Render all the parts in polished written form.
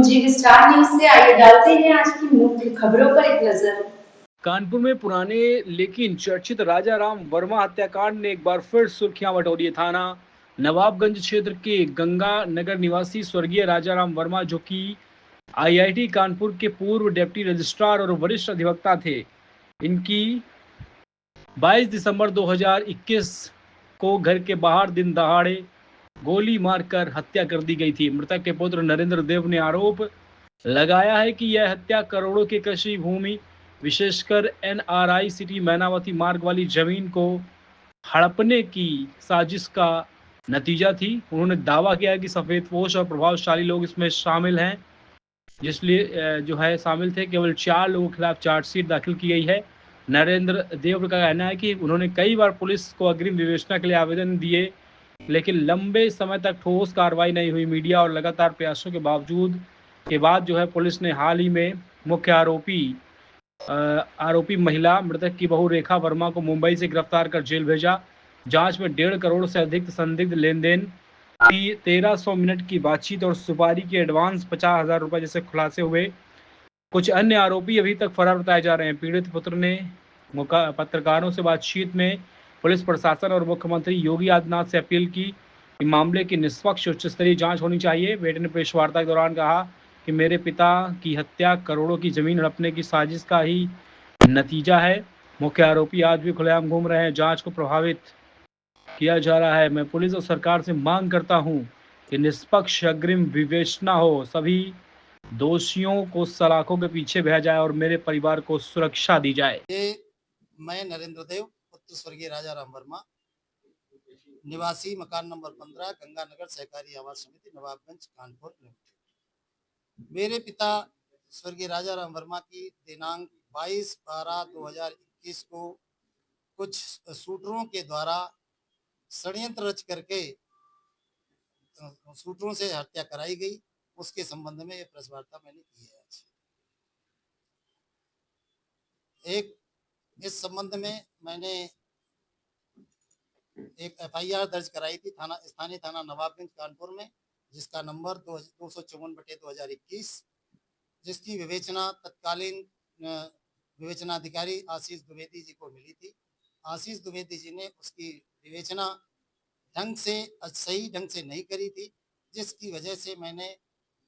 जी star news से आइए डालते हैं आज की मुख्य खबरों पर एक नजर। कानपुर में पुराने लेकिन चर्चित राजा राम वर्मा हत्याकांड ने एक बार फिर सुर्खियां बटोरी है। थाना नवाबगंज क्षेत्र के गंगा नगर निवासी स्वर्गीय राजा राम वर्मा, जो कि आईआईटी कानपुर के पूर्व डिप्टी रजिस्ट्रार और वरिष्ठ अधिवक्ता थे, इनकी 22 दिसंबर 2021 को घर के बाहर दिन दहाड़े गोली मारकर हत्या कर दी गई थी। मृतक के पुत्र नरेंद्र देव ने आरोप लगाया है कि यह हत्या करोड़ों की कृषि भूमि, विशेषकर एनआरआई सिटी मैनावती मार्ग वाली जमीन को हड़पने की साजिश का नतीजा थी। उन्होंने दावा किया है कि सफेदपोश और प्रभावशाली लोग इसमें शामिल हैं, जिसलिए जो है शामिल थे। केवल 4 लोगों के खिलाफ चार्जशीट दाखिल की गई है। नरेंद्र देव का कहना है कि उन्होंने कई बार पुलिस को अग्रिम विवेचना के लिए आवेदन दिए, लेकिन लंबे समय तक ठोस कार्रवाई नहीं हुई। मीडिया और लगातार प्रयासों के बाद जो है पुलिस ने हाल ही में मुख्य आरोपी महिला मृतक की बहू रेखा वर्मा को मुंबई से गिरफ्तार कर जेल भेजा। जांच में 1.5 करोड़ से अधिक संदिग्ध लेन देन की 1300 मिनट की बातचीत और सुपारी के एडवांस 50,000 रुपए जैसे खुलासे हुए। कुछ अन्य आरोपी अभी तक फरार बताए जा रहे हैं। पीड़ित पुत्र ने पत्रकारों से बातचीत में पुलिस प्रशासन और मुख्यमंत्री योगी आदित्यनाथ से अपील की कि मामले की निष्पक्ष उच्च स्तरीय जांच होनी चाहिए। बेटे ने प्रेस वार्ता के दौरान कहा कि मेरे पिता की हत्या करोड़ों की जमीन हड़पने की साजिश का ही नतीजा है। मुख्य आरोपी आज भी खुलेआम घूम रहे हैं। जांच को प्रभावित किया जा रहा है। मैं पुलिस और सरकार से मांग करता हूं कि निष्पक्ष अग्रिम विवेचना हो, सभी दोषियों को सलाखों के पीछे भेजा जाए और मेरे परिवार को सुरक्षा दी जाए। मैं नरेंद्र देव, पुत्र स्वर्गीय राजा राम वर्मा, निवासी मकान नंबर 15, गंगानगर सहकारी आवास समिति, नवाबगंज, कानपुर लिमिटेड। मेरे पिता स्वर्गीय राजा राम वर्मा की दिनांक 22/12/2021 को कुछ शूटरों के द्वारा षड्यंत्र रच करके शूटरों से हत्या कराई गई। उसके संबंध में ये प्रेस वार्ता मैंने की है आज। इस संबंध में मैंने एक एफआईआर दर्ज कराई थी स्थानीय थाना नवाबगंज कानपुर में, जिसका नंबर 254/2021, जिसकी विवेचना तत्कालीन विवेचनाधिकारी आशीष द्विवेदी जी को मिली थी। आशीष द्विवेदी जी ने उसकी विवेचना सही ढंग से नहीं करी थी, जिसकी वजह से मैंने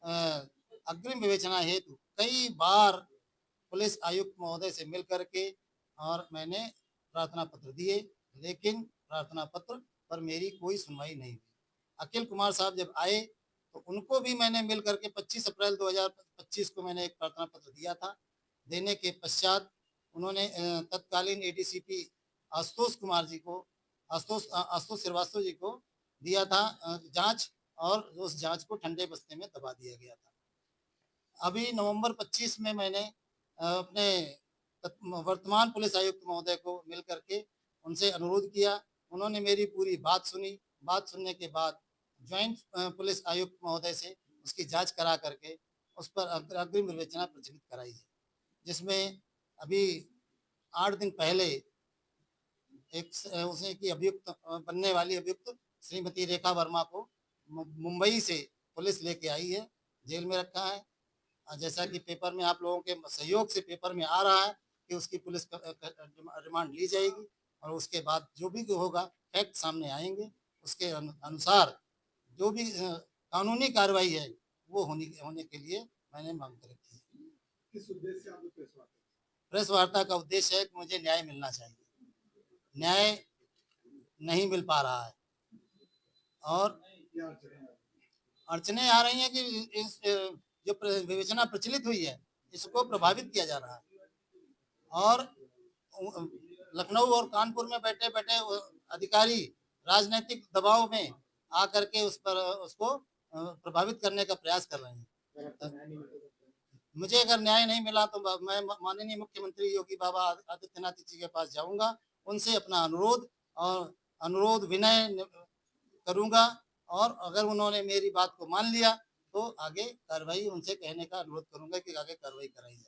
अग्रिम विवेचना हेतु कई बार पुलिस आयुक्त महोदय से मिल करके और मैंने प्रार्थना पत्र दिए, लेकिन प्रार्थना पत्र पर मेरी कोई सुनवाई नहीं हुई। अखिल कुमार साहब जब आए तो उनको भी मैंने मिल करके 25 अप्रैल 2025 को मैंने एक प्रार्थना पत्र दिया था। देने के पश्चात उन्होंने तत्कालीन एडीसीपी आशुतोष श्रीवास्तव जी को दिया था जांच, और उस जांच को ठंडे बस्ते में दबा दिया गया था। अभी नवंबर 25 में मैंने अपने वर्तमान पुलिस आयुक्त महोदय को मिल करके उनसे अनुरोध किया। उन्होंने मेरी पूरी बात सुनी। बात सुनने के बाद ज्वाइंट पुलिस आयुक्त महोदय से उसकी जांच करा करके उस पर अग्रिम विवेचना प्रचलित कराई है, जिसमें अभी 8 दिन पहले उसने की अभियुक्त बनने वाली अभियुक्त श्रीमती रेखा वर्मा को मुंबई से पुलिस लेके आई है, जेल में रखा है। जैसा कि पेपर में आप लोगों के सहयोग से पेपर में आ रहा है कि उसकी पुलिस रिमांड ली जाएगी और उसके बाद जो भी होगा फैक्ट सामने आएंगे, उसके अनुसार जो भी कानूनी कार्रवाई है वो होने के लिए मैंने मांग रखी है। किस उद्देश्य से आपने प्रेस वार्ता का उद्देश्य है कि मुझे न्याय मिलना चाहिए। न्याय नहीं मिल पा रहा है और अड़चने आ रही हैं कि इस जो विवेचना प्रचलित हुई है इसको प्रभावित किया जा रहा है, और लखनऊ और कानपुर में बैठे बैठे अधिकारी राजनीतिक दबाव में आकर के उसको प्रभावित करने का प्रयास कर रहे हैं। मुझे अगर न्याय नहीं मिला तो मैं माननीय मुख्यमंत्री योगी बाबा आदित्यनाथ जी के पास जाऊंगा, उनसे अपना अनुरोध विनय करूंगा, और अगर उन्होंने मेरी बात को मान लिया तो आगे कार्रवाई उनसे कहने का अनुरोध करूंगा कि आगे कार्रवाई कराई जाए।